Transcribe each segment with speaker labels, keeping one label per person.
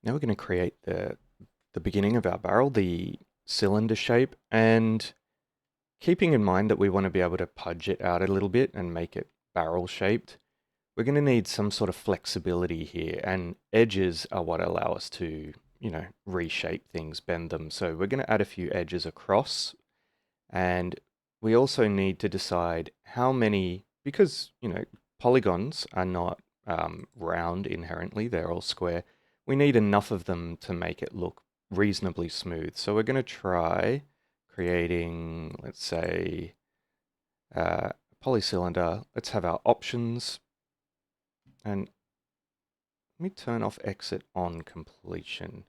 Speaker 1: Now we're going to create the beginning of our barrel, the cylinder shape, and keeping in mind that we want to be able to pudge it out a little bit and make it barrel shaped, we're going to need some sort of flexibility here, and edges are what allow us to, reshape things, bend them. So we're going to add a few edges across, and we also need to decide how many, because, polygons are not round inherently, they're all square. We need enough of them to make it look reasonably smooth. So we're going to try creating, let's say, polycylinder. Let's have our options, and let me turn off exit on completion,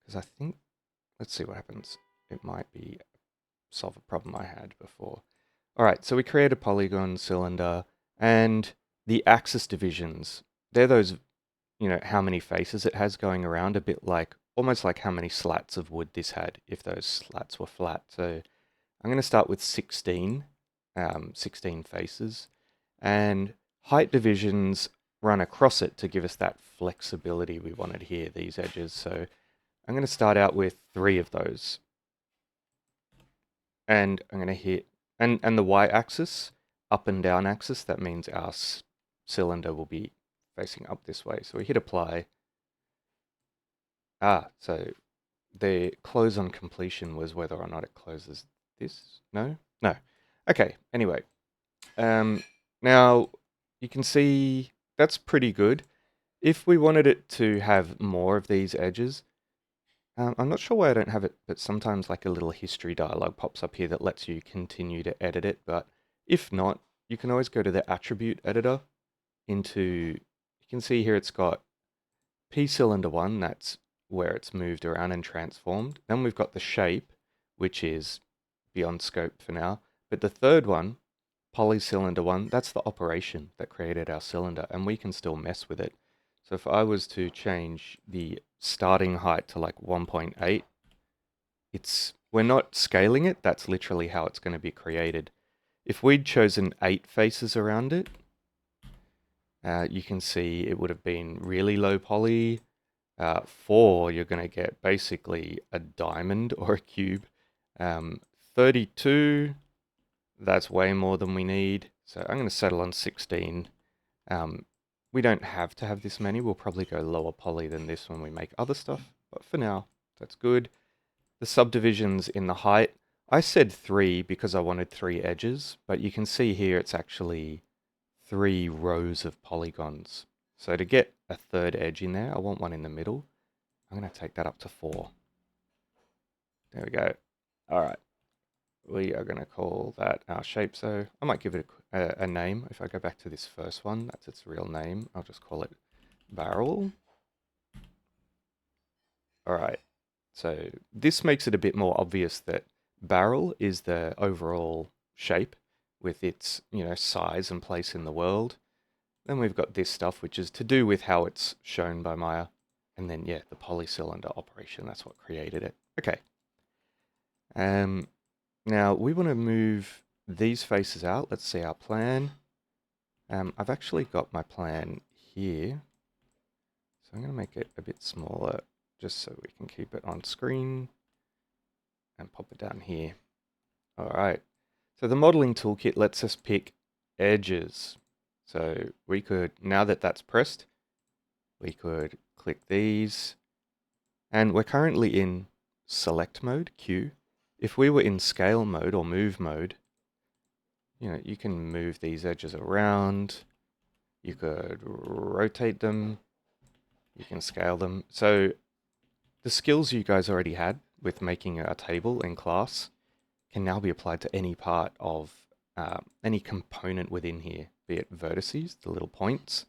Speaker 1: because I think, let's see what happens. It might be solve a problem I had before. All right, so we create a polygon cylinder, and the axis divisions, they're those, how many faces it has going around, a bit like, almost like how many slats of wood this had if those slats were flat. So I'm going to start with 16, 16 faces, and height divisions run across it to give us that flexibility we wanted here, these edges. So I'm going to start out with 3 of those, and I'm going to hit, and the y-axis, up and down axis, that means our cylinder will be facing up this way. So we hit apply. So the close on completion was whether or not it closes this. No? No. Okay, anyway. Now you can see that's pretty good. If we wanted it to have more of these edges, I'm not sure why I don't have it, but sometimes like a little history dialog pops up here that lets you continue to edit it. But if not, you can always go to the attribute editor into, you can see here it's got P cylinder 1, that's where it's moved around and transformed. Then we've got the shape, which is beyond scope for now. But the third one, polycylinder 1, that's the operation that created our cylinder, and we can still mess with it. So if I was to change the starting height to like 1.8, we're not scaling it, that's literally how it's going to be created. If we'd chosen 8 faces around it, you can see it would have been really low poly. 4, you're going to get basically a diamond or a cube. 32, that's way more than we need. So I'm going to settle on 16. We don't have to have this many. We'll probably go lower poly than this when we make other stuff. But for now, that's good. The subdivisions in the height, I said 3 because I wanted 3 edges. But you can see here it's actually 3 rows of polygons. So to get a third edge in there, I want one in the middle. I'm going to take that up to 4. There we go. All right. We are going to call that our shape. So I might give it a name. If I go back to this first one, that's its real name. I'll just call it barrel. All right. So this makes it a bit more obvious that barrel is the overall shape with its, size and place in the world. Then we've got this stuff, which is to do with how it's shown by Maya. And then, yeah, the polycylinder operation, that's what created it. Okay. Now we want to move these faces out. Let's see our plan. I've actually got my plan here. So I'm going to make it a bit smaller just so we can keep it on screen and pop it down here. All right. So the modeling toolkit lets us pick edges. So we could, now that that's pressed, we could click these, and we're currently in select mode, Q. If we were in scale mode or move mode, you can move these edges around, you could rotate them, you can scale them. So the skills you guys already had with making a table in class can now be applied to any part of any component within here, be it vertices, the little points,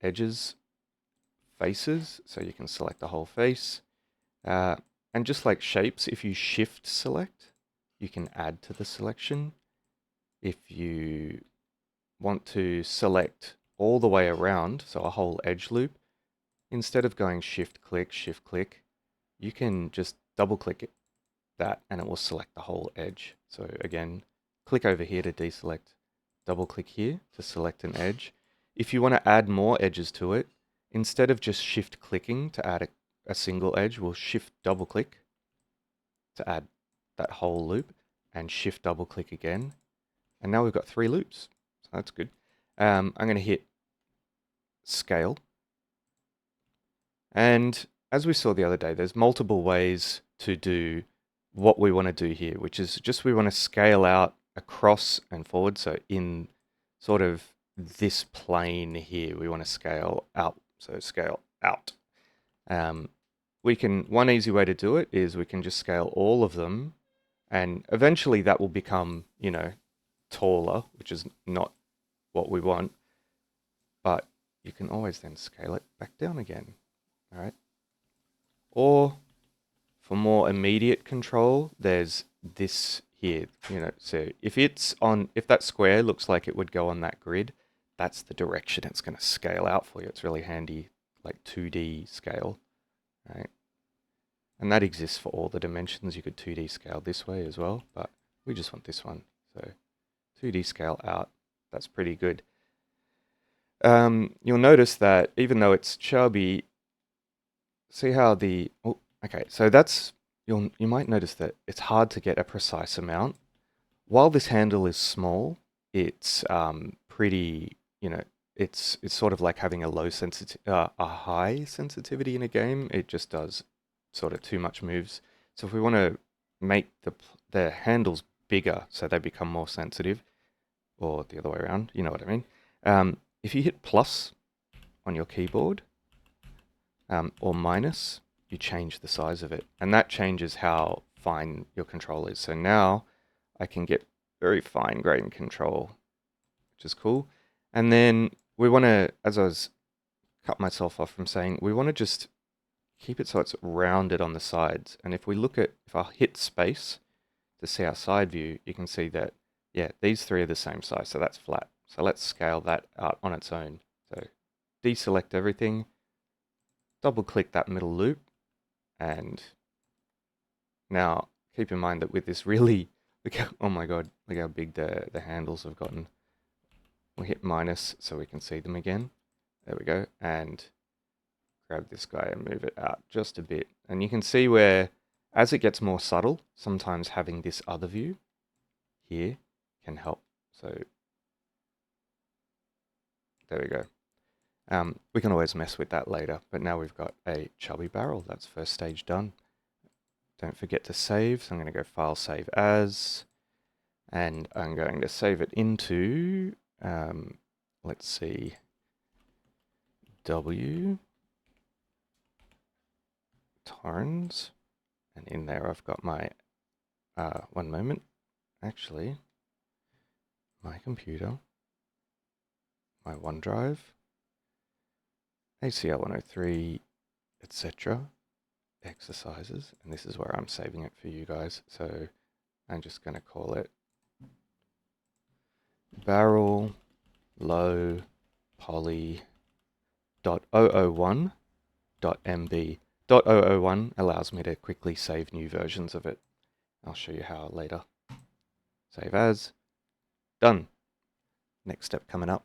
Speaker 1: edges, faces, so you can select the whole face. And just like shapes, if you shift select, you can add to the selection. If you want to select all the way around, so a whole edge loop, instead of going shift click, you can just double click that and it will select the whole edge. So again, click over here to deselect, double click here to select an edge. If you want to add more edges to it, instead of just shift clicking to add a single edge, we'll shift double click to add that whole loop and shift double click again. And now we've got 3 loops. So that's good. I'm going to hit scale. And as we saw the other day, there's multiple ways to do what we want to do here, which is just we want to scale out across and forward. So in sort of this plane here, we want to scale out. So scale out. One easy way to do it is we can just scale all of them, and eventually that will become, taller, which is not what we want. But you can always then scale it back down again. All right. Or for more immediate control, there's this here, so if that square looks like it would go on that grid, that's the direction it's going to scale out for you. It's really handy, like 2D scale, right? And that exists for all the dimensions. You could 2D scale this way as well, but we just want this one. So 2D scale out, that's pretty good. You'll notice that even though it's chubby, see how okay, so you might notice that it's hard to get a precise amount. While this handle is small, it's pretty, it's sort of like having a high sensitivity in a game. It just does sort of too much moves. So if we want to make the handles bigger so they become more sensitive, or the other way around, you know what I mean? If you hit plus on your keyboard, or minus, you change the size of it. And that changes how fine your control is. So now I can get very fine grained control, which is cool. And then we want to, as I was cut myself off from saying, we want to just keep it so it's rounded on the sides. And if I hit space to see our side view, you can see that, yeah, these 3 are the same size. So that's flat. So let's scale that out on its own. So deselect everything, double click that middle loop, and now keep in mind that with this really, oh my god, look how big the handles have gotten. We'll hit minus so we can see them again. There we go. And grab this guy and move it out just a bit. And you can see where, as it gets more subtle, sometimes having this other view here can help. So there we go. We can always mess with that later, but now we've got a chubby barrel. That's first stage done. Don't forget to save. So I'm going to go File, Save As, and I'm going to save it into, let's see, W, Torrens, and in there I've got my, one moment, actually, my computer, my OneDrive, ACL 103, etc. exercises, and this is where I'm saving it for you guys. So I'm just going to call it barrel low poly .001.mb. .001 allows me to quickly save new versions of it. I'll show you how later. Save as. Done. Next step coming up.